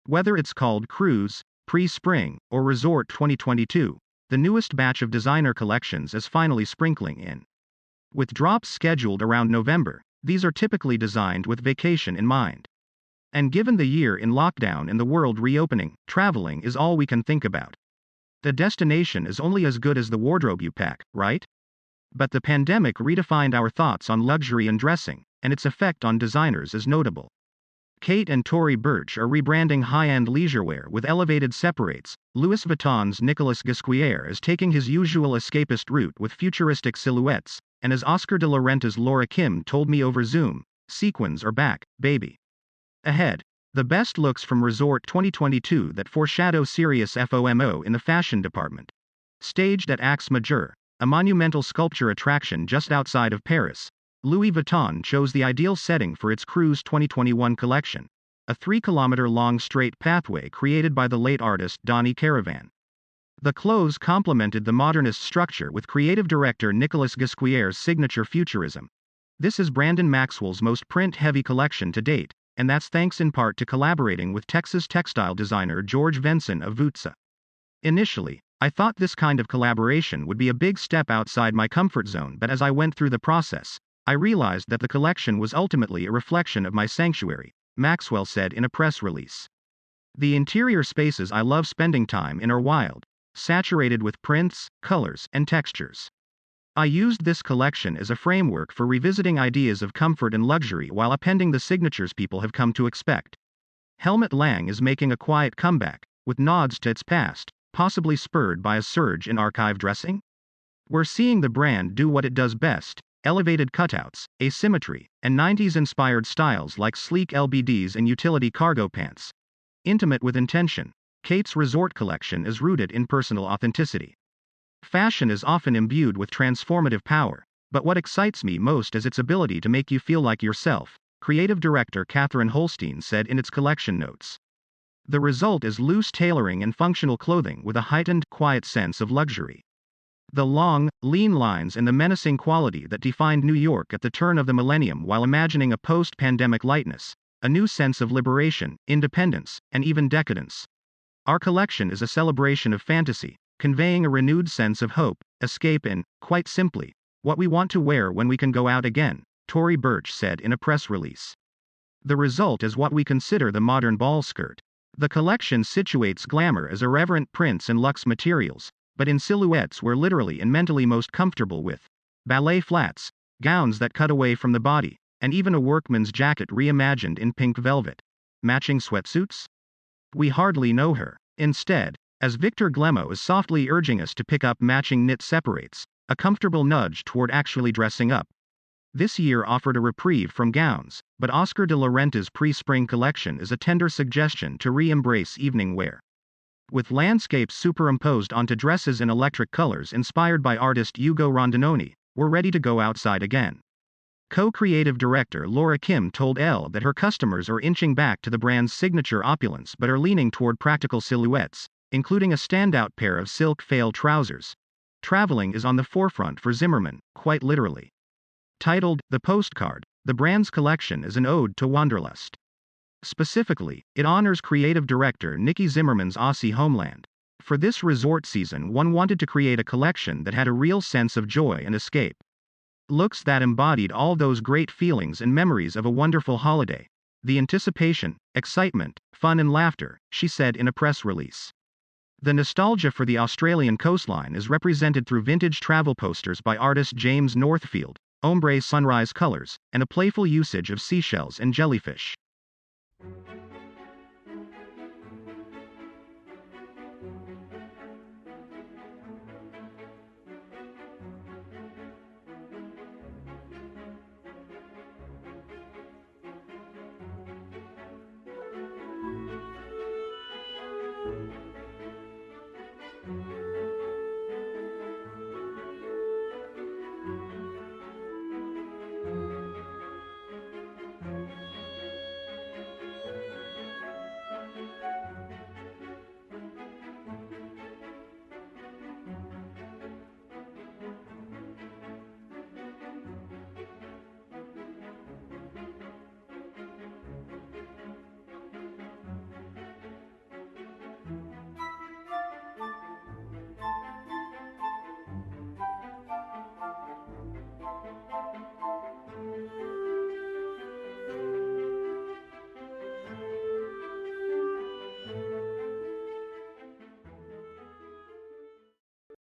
Whether it's called Cruise, Pre-Spring, or Resort 2022, the newest batch of designer collections is finally sprinkling in. With drops scheduled around November, these are typically designed with vacation in mind. And given the year in lockdown and the world reopening, traveling is all we can think about. The destination is only as good as the wardrobe you pack, right? But the pandemic redefined our thoughts on luxury and dressing, and its effect on designers is notable. Kate and Tory Burch are rebranding high-end leisurewear with elevated separates. Louis Vuitton's Nicolas Ghesquière is taking his usual escapist route with futuristic silhouettes, and as Oscar de la Renta's Laura Kim told me over Zoom, sequins are back, baby. Ahead, the best looks from Resort 2022 that foreshadow serious FOMO in the fashion department. Staged at Axe Majeur, a monumental sculpture attraction just outside of Paris, Louis Vuitton chose the ideal setting for its Cruise 2021 collection, a 3-kilometer-long straight pathway created by the late artist Donny Caravan. The clothes complemented the modernist structure with creative director Nicolas Ghesquière's signature futurism. This is Brandon Maxwell's most print-heavy collection to date, and that's thanks in part to collaborating with Texas textile designer George Venson of Vutsa. Initially, I thought this kind of collaboration would be a big step outside my comfort zone, but as I went through the process, I realized that the collection was ultimately a reflection of my sanctuary, Maxwell said in a press release. The interior spaces I love spending time in are wild, saturated with prints, colors, and textures. I used this collection as a framework for revisiting ideas of comfort and luxury while appending the signatures people have come to expect. Helmut Lang is making a quiet comeback, with nods to its past, possibly spurred by a surge in archive dressing. We're seeing the brand do what it does best: elevated cutouts, asymmetry, and 90s-inspired styles like sleek LBDs and utility cargo pants. Intimate with intention, Kate's Resort collection is rooted in personal authenticity. Fashion is often imbued with transformative power, but what excites me most is its ability to make you feel like yourself, creative director Catherine Holstein said in its collection notes. The result is loose tailoring and functional clothing with a heightened, quiet sense of luxury. The long, lean lines and the menacing quality that defined New York at the turn of the millennium while imagining a post-pandemic lightness, a new sense of liberation, independence, and even decadence. Our collection is a celebration of fantasy, conveying a renewed sense of hope, escape and, quite simply, what we want to wear when we can go out again, Tory Burch said in a press release. The result is what we consider the modern ball skirt. The collection situates glamour as irreverent prints and luxe materials, but in silhouettes we're literally and mentally most comfortable with. Ballet flats, gowns that cut away from the body, and even a workman's jacket reimagined in pink velvet. Matching sweatsuits? We hardly know her. Instead, as Victor Glemmo is softly urging us to pick up matching knit separates, a comfortable nudge toward actually dressing up. This year offered a reprieve from gowns, but Oscar de la Renta's pre-spring collection is a tender suggestion to re-embrace evening wear. With landscapes superimposed onto dresses in electric colors inspired by artist Ugo Rondinoni, we're ready to go outside again. Co-creative director Laura Kim told Elle that her customers are inching back to the brand's signature opulence but are leaning toward practical silhouettes, including a standout pair of silk fail trousers. Traveling is on the forefront for Zimmermann, quite literally. Titled The Postcard, the brand's collection is an ode to wanderlust. Specifically, it honors creative director Nikki Zimmermann's Aussie homeland. For this resort season, one wanted to create a collection that had a real sense of joy and escape. Looks that embodied all those great feelings and memories of a wonderful holiday. The anticipation, excitement, fun and laughter, she said in a press release. The nostalgia for the Australian coastline is represented through vintage travel posters by artist James Northfield, ombre sunrise colors, and a playful usage of seashells and jellyfish.